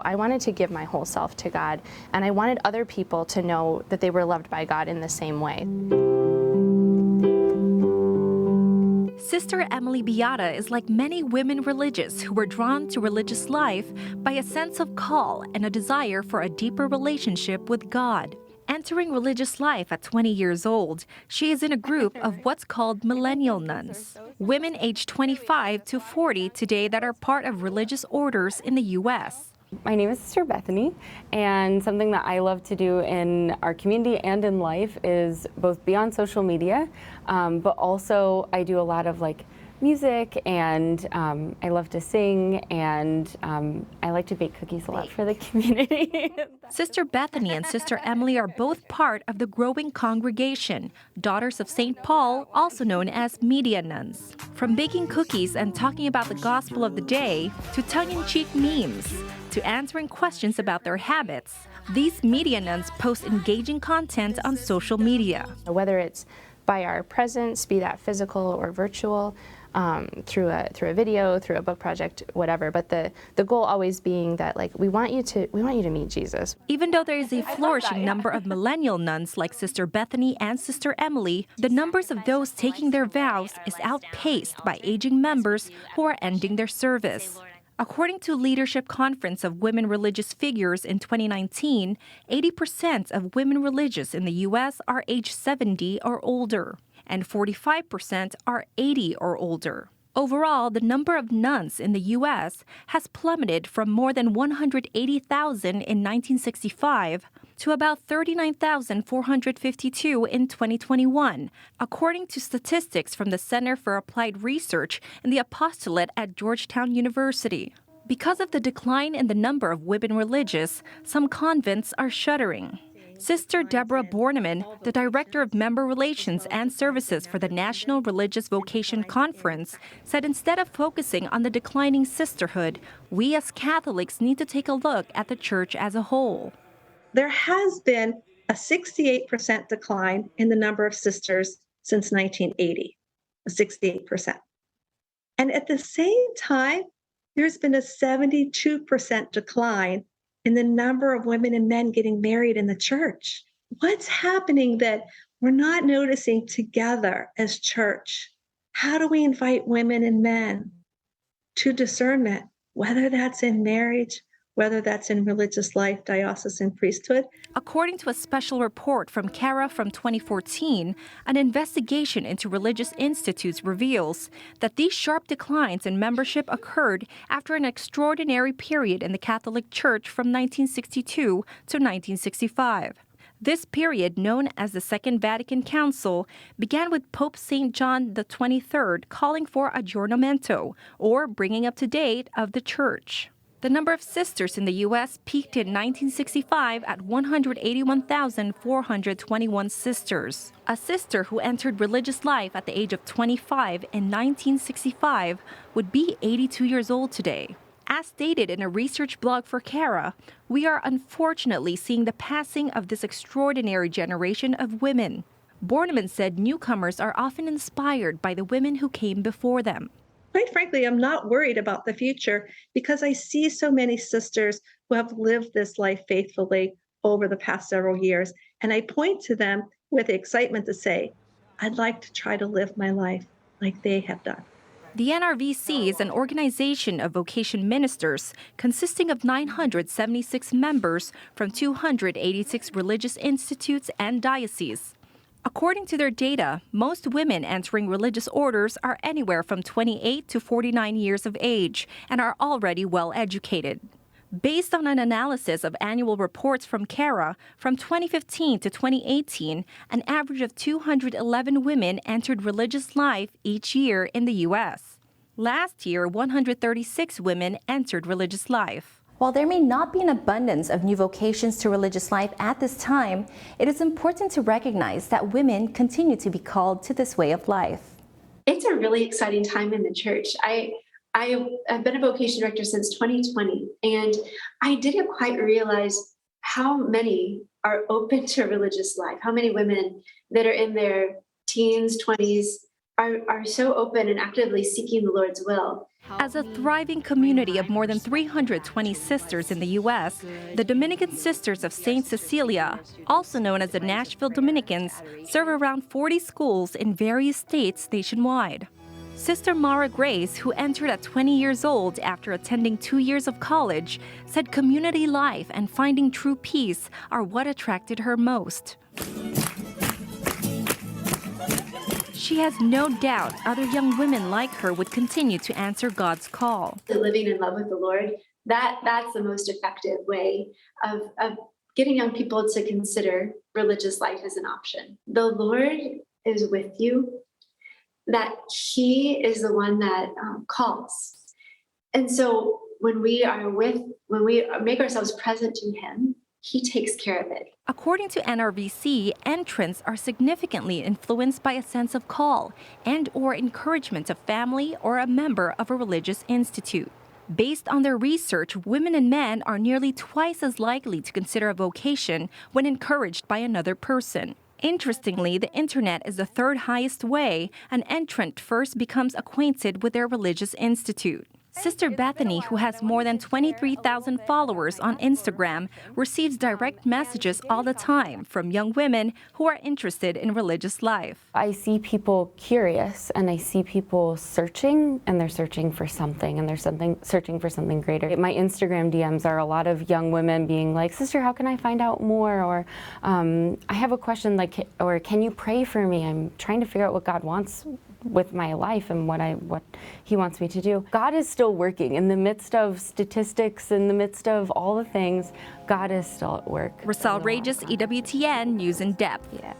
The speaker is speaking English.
I wanted to give my whole self to God, and I wanted other people to know that they were loved by God in the same way. Sister Emily Beata is like many women religious who were drawn to religious life by a sense of call and a desire for a deeper relationship with God. Entering religious life at 20 years old, she is in a group of what's called millennial nuns, women aged 25 to 40 today that are part of religious orders in the U.S. My name is Sister Bethany, and something that I love to do in our community and in life is both be on social media, but also I do a lot of music, and I love to sing, and I like to bake cookies a lot for the community. Sister Bethany and Sister Emily are both part of the growing congregation, Daughters of St. Paul, also known as Media Nuns. From baking cookies and talking about the gospel of the day, to tongue-in-cheek memes, to answering questions about their habits, these Media Nuns post engaging content on social media. Whether it's by our presence, be that physical or virtual, through a video, through a book project, whatever. But the goal always being that we want you to meet Jesus. Even though there is a flourishing number of millennial nuns like Sister Bethany and Sister Emily, the numbers of those taking their vows is outpaced by aging members who are ending their service. According to Leadership Conference of Women Religious Figures in 2019, 80% of women religious in the U.S. are age 70 or older, and 45% are 80 or older. Overall, the number of nuns in the U.S. has plummeted from more than 180,000 in 1965 to about 39,452 in 2021, according to statistics from the Center for Applied Research in the Apostolate at Georgetown University. Because of the decline in the number of women religious, some convents are shuttering. Sister Deborah Borneman, the Director of Member Relations and Services for the National Religious Vocation Conference, said instead of focusing on the declining sisterhood, we as Catholics need to take a look at the church as a whole. There has been a 68% decline in the number of sisters since 1980, 68%. And at the same time, there's been a 72% decline in the number of women and men getting married in the church. What's happening that we're not noticing together as church? How do we invite women and men to discernment, whether that's in marriage, whether that's in religious life, diocesan priesthood? According to a special report from CARA from 2014, an investigation into religious institutes reveals that these sharp declines in membership occurred after an extraordinary period in the Catholic Church from 1962 to 1965. This period, known as the Second Vatican Council, began with Pope St. John XXIII calling for aggiornamento, or bringing up to date, of the Church. The number of sisters in the U.S. peaked in 1965 at 181,421 sisters. A sister who entered religious life at the age of 25 in 1965 would be 82 years old today. As stated in a research blog for CARA, we are unfortunately seeing the passing of this extraordinary generation of women. Borneman said newcomers are often inspired by the women who came before them. Quite frankly, I'm not worried about the future because I see so many sisters who have lived this life faithfully over the past several years. And I point to them with excitement to say, I'd like to try to live my life like they have done. The NRVC is an organization of vocation ministers consisting of 976 members from 286 religious institutes and dioceses. According to their data, most women entering religious orders are anywhere from 28 to 49 years of age and are already well educated. Based on an analysis of annual reports from CARA, from 2015 to 2018, an average of 211 women entered religious life each year in the U.S. Last year, 136 women entered religious life. While there may not be an abundance of new vocations to religious life at this time, it is important to recognize that women continue to be called to this way of life. It's a really exciting time in the church. I have been a vocation director since 2020, and I didn't quite realize how many are open to religious life, how many women that are in their teens, 20s are so open and actively seeking the Lord's will. As a thriving community of more than 320 sisters in the U.S., the Dominican Sisters of St. Cecilia, also known as the Nashville Dominicans, serve around 40 schools in various states nationwide. Sister Mara Grace, who entered at 20 years old after attending 2 years of college, said community life and finding true peace are what attracted her most. She has no doubt other young women like her would continue to answer God's call. Living in love with the Lord, that's the most effective way of getting young people to consider religious life as an option. The Lord is with you, that He is the one that calls. And so when we make ourselves present to Him, He takes care of it. According to NRVC, entrants are significantly influenced by a sense of call and/or encouragement of family or a member of a religious institute. Based on their research, women and men are nearly twice as likely to consider a vocation when encouraged by another person. Interestingly, the internet is the third highest way an entrant first becomes acquainted with their religious institute. Sister Bethany, who has more than 23,000 followers on Instagram, receives direct messages all the time from young women who are interested in religious life. I see people curious, and I see people searching, and they're searching for something, and they're searching for something greater. My Instagram DMs are a lot of young women being like, "Sister, how can I find out more?" Or, "I have a question," or "Can you pray for me? I'm trying to figure out what God wants with my life and what He wants me to do." God is still working in the midst of statistics, in the midst of all the things. God is still at work. Rosal Regis, EWTN News in Depth. Yeah.